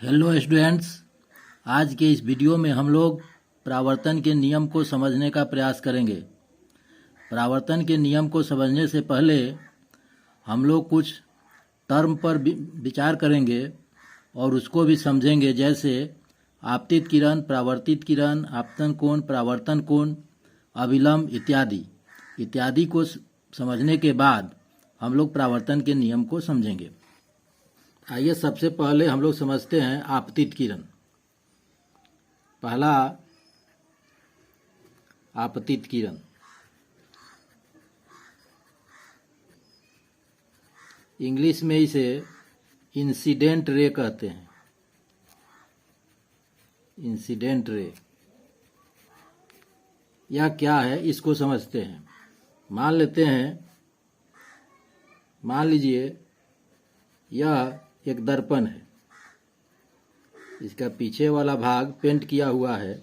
Hello students. आज के इस वीडियो में हम लोग परावर्तन के नियम को समझने का प्रयास करेंगे। परावर्तन के नियम को समझने से पहले हम लोग कुछ टर्म पर विचार करेंगे और उसको भी समझेंगे, जैसे आपतित किरण, परावर्तित किरण, आपतन कोण, परावर्तन कोण, अभिलंब इत्यादि को समझने के बाद हम लोग परावर्तन के नियम को समझेंगे। आइए सबसे पहले हम लोग समझते हैं आपतित किरण। पहला आपतित किरण, इंग्लिश में इसे इंसिडेंट रे कहते हैं। इंसिडेंट रे यह क्या है, इसको समझते हैं। मान लीजिए यह एक दर्पण है। इसका पीछे वाला भाग पेंट किया हुआ है।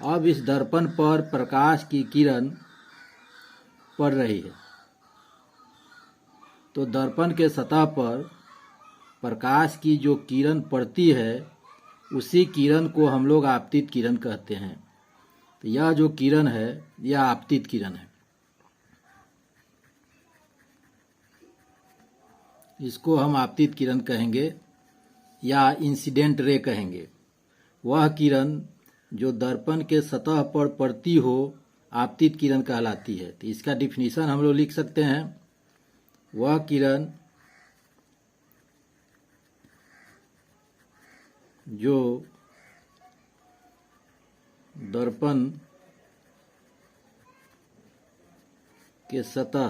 अब इस दर्पण पर प्रकाश की किरण पड़ रही है, तो दर्पण के सतह पर प्रकाश की जो किरण पड़ती है उसी किरण को हम लोग आपतित किरण कहते हैं। तो यह जो किरण है यह आपतित किरण है। इसको हम आपतित किरण कहेंगे या इंसिडेंट रे कहेंगे। वह किरण जो दर्पण के सतह पर पड़ती हो आपतित किरण कहलाती है। तो इसका डिफिनीशन हम लोग लिख सकते हैं। वह किरण जो दर्पण के सतह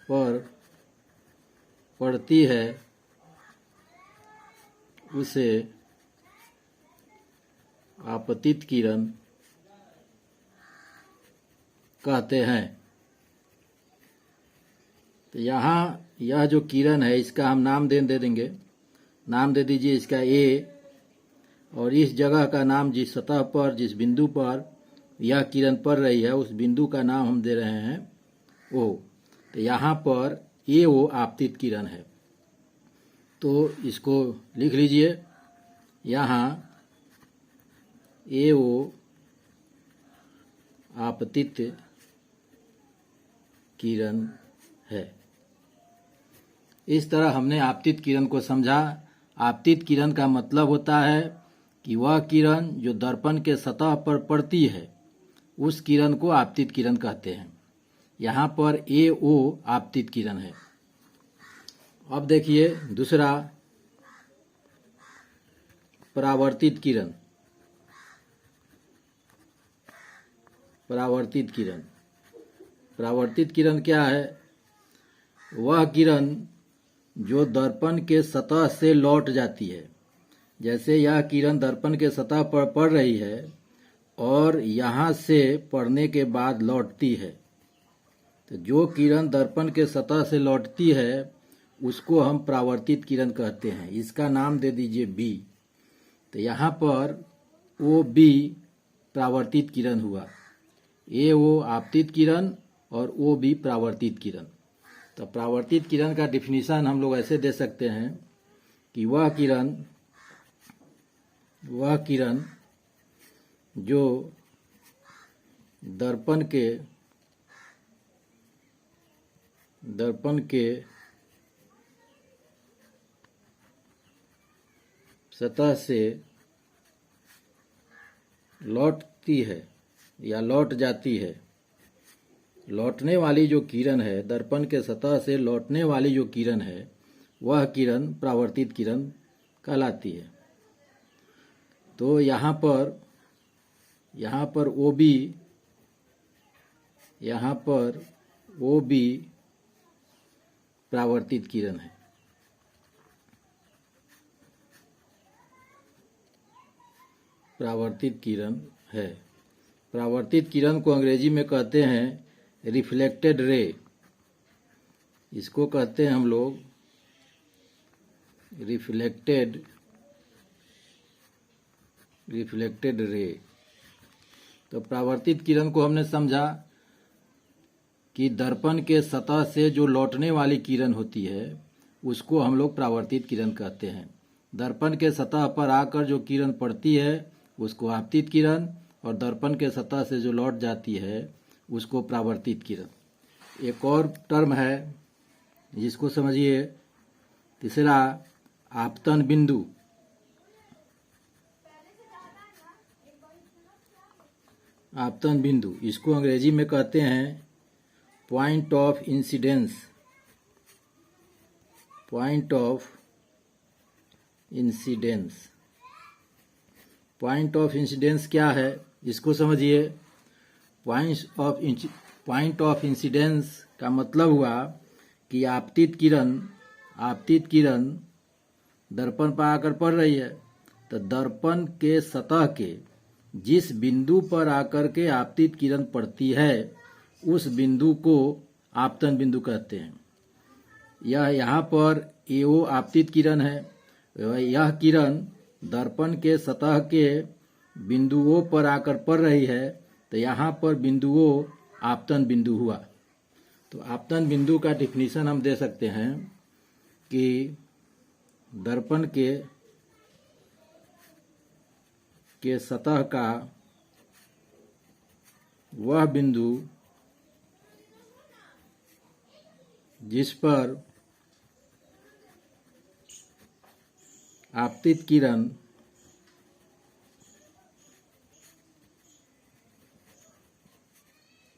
पर पड़ती है उसे आपतित किरण कहते हैं। तो यहाँ यह जो किरण है इसका हम नाम दे देंगे। नाम दे दीजिए इसका ए, और इस जगह का नाम, जिस सतह पर, जिस बिंदु पर यह किरण पड़ रही है उस बिंदु का नाम हम दे रहे हैं ओ। तो यहाँ पर ए ओ आपतित किरण है। तो इसको लिख लीजिए, यहाँ ए ओ आपतित किरण है। इस तरह हमने आपतित किरण को समझा। आपतित किरण का मतलब होता है कि वह किरण जो दर्पण के सतह पर पड़ती है उस किरण को आपतित किरण कहते हैं। यहाँ पर ए ओ आपतित किरण है। अब देखिए दूसरा परावर्तित किरण। परावर्तित किरण, परावर्तित किरण क्या है? वह किरण जो दर्पण के सतह से लौट जाती है। जैसे यह किरण दर्पण के सतह पर पड़ रही है और यहाँ से पड़ने के बाद लौटती है। तो जो किरण दर्पण के सतह से लौटती है उसको हम परावर्तित किरण कहते हैं। इसका नाम दे दीजिए बी। तो यहाँ पर ओ बी परावर्तित किरण हुआ। ए ओ आपतित किरण और ओ बी परावर्तित किरण। तो परावर्तित किरण का डिफिनीशन हम लोग ऐसे दे सकते हैं कि वह किरण जो दर्पण के सतह से लौटती है या लौट जाती है। लौटने वाली जो किरण है, दर्पण के सतह से लौटने वाली जो किरण है वह किरण परावर्तित किरण कहलाती है। तो यहाँ पर ओ बी परावर्तित किरण है। परावर्तित किरण है। परावर्तित किरण को अंग्रेजी में कहते हैं रिफ्लेक्टेड रे। इसको कहते हैं हम लोग रिफ्लेक्टेड रे। तो परावर्तित किरण को हमने समझा कि दर्पण के सतह से जो लौटने वाली किरण होती है उसको हम लोग परावर्तित किरण कहते हैं। दर्पण के सतह पर आकर जो किरण पड़ती है उसको आपतित किरण, और दर्पण के सतह से जो लौट जाती है उसको परावर्तित किरण। एक और टर्म है जिसको समझिए, तीसरा आपतन बिंदु। आपतन बिंदु इसको अंग्रेजी में कहते हैं point of incidence. Point of incidence. Point of incidence क्या है इसको समझिए। पॉइंट ऑफ इंसिडेंस का मतलब हुआ कि आपतित किरण दर्पण पर आकर पड़ रही है, तो दर्पण के सतह के जिस बिंदु पर आकर के आपतित किरण पड़ती है उस बिंदु को आपतन बिंदु कहते हैं। यह यहाँ पर एओ आपतित किरण है। यह किरण दर्पण के सतह के बिंदुओं पर आकर पड़ रही है, तो यहाँ पर बिंदुओं आपतन बिंदु हुआ। तो आपतन बिंदु का डिफिनीशन हम दे सकते हैं कि दर्पण के सतह का वह बिंदु जिस पर आपतित किरण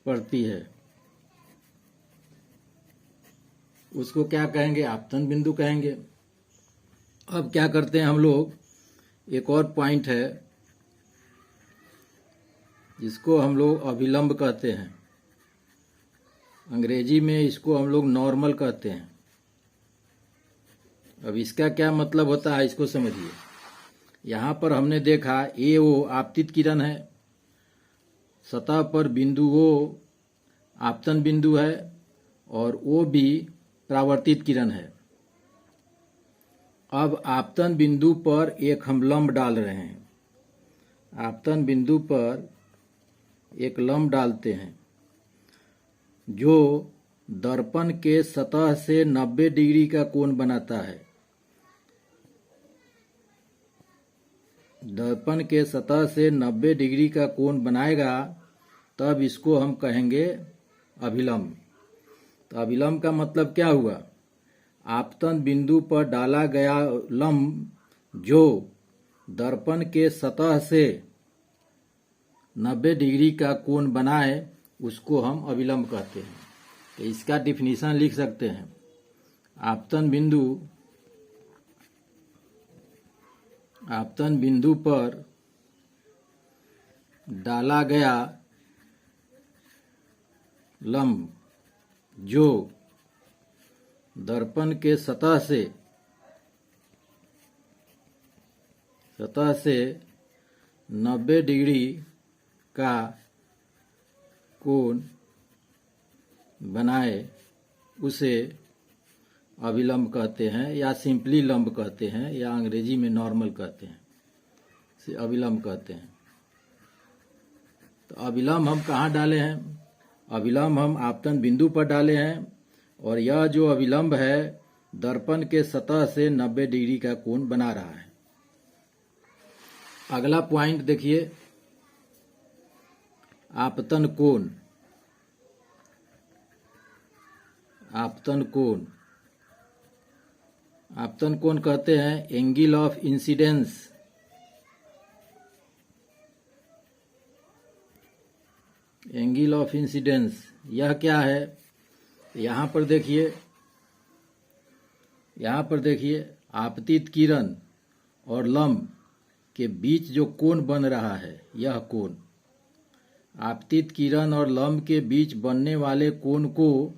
पड़ती है उसको क्या कहेंगे, आपतन बिंदु कहेंगे। अब क्या करते हैं हम लोग, एक और पॉइंट है जिसको हम लोग अभिलंब कहते हैं। अंग्रेजी में इसको हम लोग नॉर्मल कहते हैं। अब इसका क्या मतलब होता है इसको समझिए। यहाँ पर हमने देखा एओ आपतित किरण है, सतह पर बिंदु ओ आपतन बिंदु है और ओ भी परावर्तित किरण है। अब आपतन बिंदु पर एक हम लंब डाल रहे हैं। आपतन बिंदु पर एक लंब डालते हैं जो दर्पण के सतह से 90 डिग्री का कोण बनाता है। दर्पण के सतह से 90 डिग्री का कोण बनाएगा तब इसको हम कहेंगे अभिलंब। तो अभिलंब का मतलब क्या हुआ, आपतन बिंदु पर डाला गया लंब जो दर्पण के सतह से 90 डिग्री का कोण बनाए उसको हम अभिलंब कहते हैं। तो इसका डिफिनीशन लिख सकते हैं, आपतन बिंदु पर डाला गया लंब जो दर्पण के सतह से 90 डिग्री का कोण बनाए उसे अभिलंब कहते हैं, या सिंपली लंब कहते हैं, या अंग्रेजी में नॉर्मल कहते हैं, इसे अभिलंब कहते हैं। तो अभिलंब हम कहाँ डाले हैं, अभिलंब हम आपतन बिंदु पर डाले हैं, और यह जो अभिलंब है दर्पण के सतह से 90 डिग्री का कोण बना रहा है। अगला पॉइंट देखिए, आपतन कोण। आपतन कोण कहते हैं angle of incidence. Angle of incidence यह क्या है, यहाँ पर देखिए आपतित किरण और लंब के बीच जो कोण बन रहा है, यह कोण आपतित किरण और लंब के बीच बनने वाले कोण को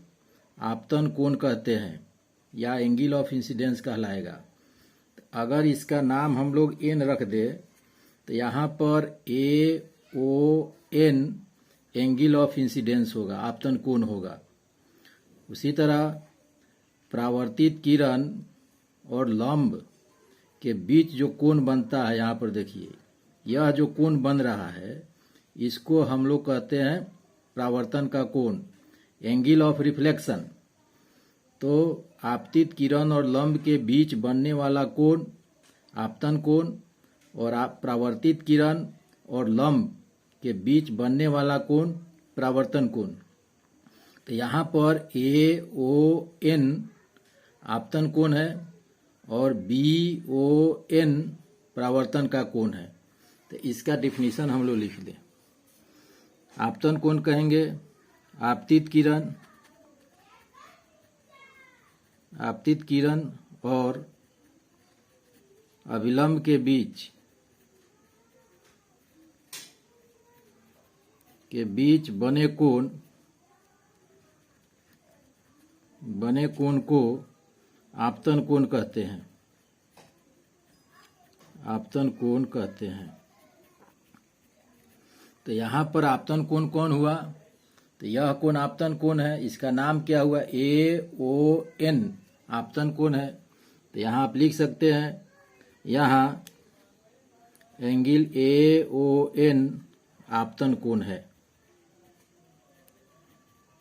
आपतन कोण कहते हैं, या एंगल ऑफ इंसिडेंस कहलाएगा। अगर इसका नाम हम लोग एन रख दे तो यहाँ पर AON एंगल ऑफ इंसिडेंस होगा, आपतन कोण होगा। उसी तरह परावर्तित किरण और लंब के बीच जो कोण बनता है, यहाँ पर देखिए यह जो कोण बन रहा है इसको हम लोग कहते हैं परावर्तन का कोण, एंगल ऑफ रिफ्लेक्शन। तो आपतित किरण और लंब के बीच बनने वाला कोण आपतन कोण और परावर्तित किरण और लंब के बीच बनने वाला कोण परावर्तन कोण। तो यहाँ पर AON आपतन कोण है और BON परावर्तन का कोण है। तो इसका डिफिनीशन हम लोग लिख दें। आपतन कोण कहेंगे आपतित किरण और अभिलंब के बीच बने कोण को आपतन कोण कहते हैं। आपतन कोण कहते हैं। तो यहाँ पर आपतन कोण कौन हुआ? तो यह कोण आपतन कोण है। इसका नाम क्या हुआ? AON आपतन कोण है। तो यहाँ आप लिख सकते हैं, यहाँ एंगल AON आपतन कोण है।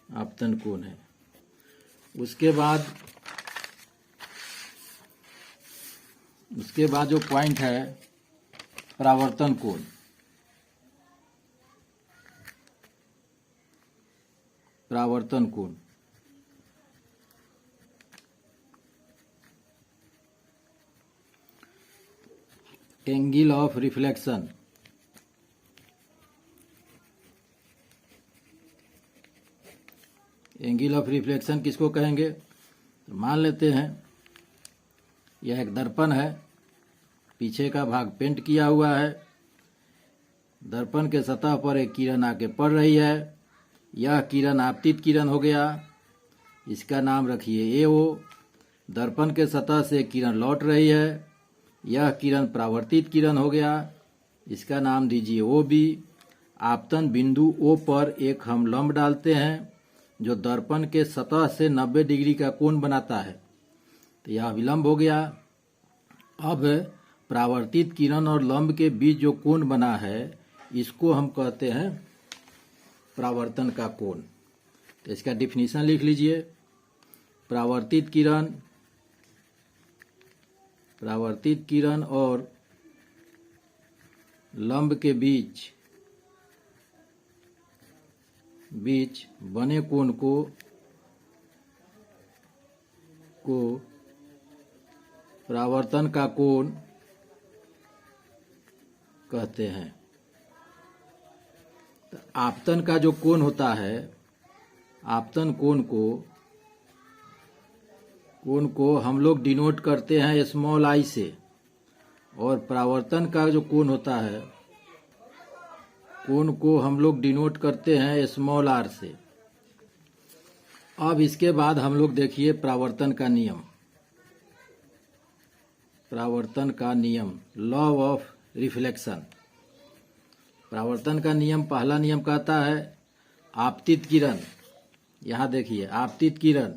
आपतन कोण है। उसके बाद जो पॉइंट है परावर्तन कोण। परावर्तन कोण angle of reflection. Angle of reflection किसको कहेंगे? तो मान लेते हैं यह एक दर्पण है, पीछे का भाग पेंट किया हुआ है, दर्पण के सतह पर एक किरण आके पड़ रही है। यह किरण आपतित किरण हो गया, इसका नाम रखिए AO। दर्पण के सतह से किरण लौट रही है, यह किरण परावर्तित किरण हो गया, इसका नाम दीजिए OB। आपतन बिंदु O पर एक हम लंब डालते हैं जो दर्पण के सतह से 90 डिग्री का कोण बनाता है। तो यह विलंब हो गया। अब परावर्तित किरण और लंब के बीच जो कोण बना है इसको हम कहते हैं परावर्तन का कोण। तो इसका डिफिनीशन लिख लीजिए। परावर्तित किरण और लंब के बीच बने कोण को परावर्तन का कोण कहते हैं। तो आपतन का जो कोण होता है, आपतन कोण को हम लोग डिनोट करते हैं स्मॉल आई से, और परावर्तन का जो कोण होता है कोण को हम लोग डिनोट करते हैं स्मॉल r से। अब इसके बाद हम लोग देखिए परावर्तन का नियम, लॉ ऑफ रिफ्लेक्शन। परावर्तन का नियम, पहला नियम कहता है आपतित किरण, यहाँ देखिए आपतित किरण,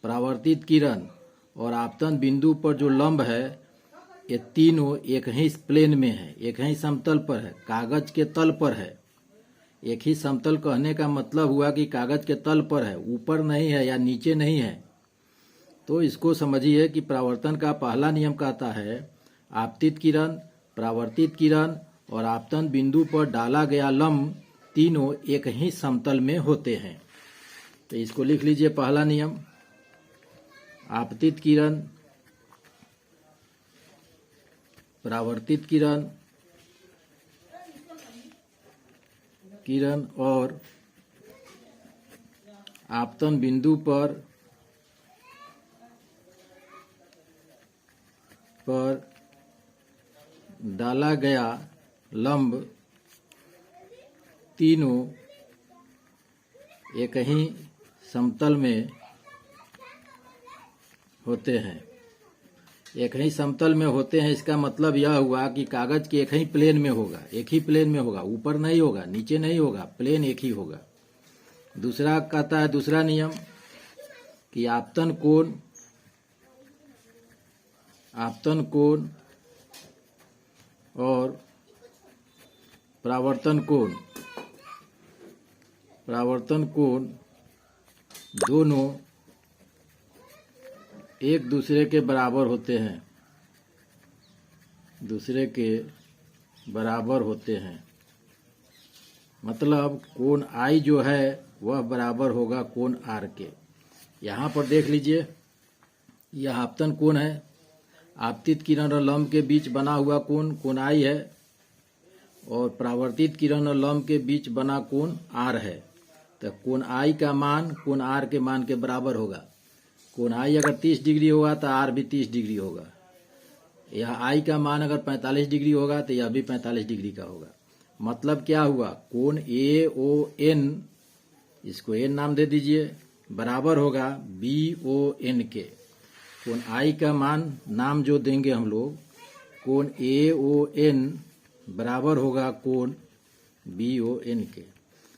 परावर्तित किरण और आपतन बिंदु पर जो लंब है ये तीनों एक ही प्लेन में है, एक ही समतल पर है, कागज के तल पर है। एक ही समतल कहने का मतलब हुआ कि कागज के तल पर है, ऊपर नहीं है या नीचे नहीं है। तो इसको समझिए कि परावर्तन का पहला नियम कहता है आपतित किरण, परावर्तित किरण और आपतन बिंदु पर डाला गया लंब तीनों एक ही समतल में होते हैं। तो इसको लिख लीजिए। पहला नियम, आपतित किरण, परावर्तित किरण और आपतन बिंदु पर डाला गया लंब तीनों एक ही समतल में होते हैं। एक ही समतल में होते हैं, इसका मतलब यह हुआ कि कागज के एक ही प्लेन में होगा, एक ही प्लेन में होगा, ऊपर नहीं होगा, नीचे नहीं होगा, प्लेन एक ही होगा। दूसरा कहता है, दूसरा नियम कि आपतन कोण और परावर्तन कोण दोनों एक दूसरे के बराबर होते हैं, दूसरे के बराबर होते हैं। मतलब कोण आई जो है वह बराबर होगा कोण आर के। यहाँ पर देख लीजिए, यह आपतन कोण है, आपतित किरण और लंब के बीच बना हुआ कोण कोण आई है, और परावर्तित किरण और लंब के बीच बना कोण आर है। तो कोण आई का मान कोण आर के मान के बराबर होगा। कोण आई अगर 30 डिग्री होगा तो आर भी 30 डिग्री होगा। यह आई का मान अगर 45 डिग्री होगा तो यह भी 45 डिग्री का होगा। मतलब क्या हुआ, कोण ए ओ एन, इसको एन नाम दे दीजिए, बराबर होगा बी ओ एन के। कोण आई का मान नाम जो देंगे हम लोग, कोण ए ओ एन बराबर होगा कोण बी ओ एन के।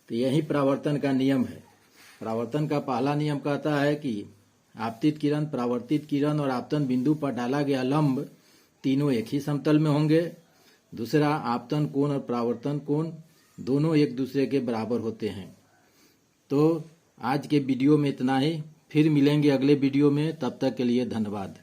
तो यही परावर्तन का नियम है। परावर्तन का पहला नियम कहता है कि आपतित किरण, परावर्तित किरण और आपतन बिंदु पर डाला गया लंब तीनों एक ही समतल में होंगे। दूसरा, आपतन कोण और परावर्तन कोण दोनों एक दूसरे के बराबर होते हैं। तो आज के वीडियो में इतना ही, फिर मिलेंगे अगले वीडियो में, तब तक के लिए धन्यवाद।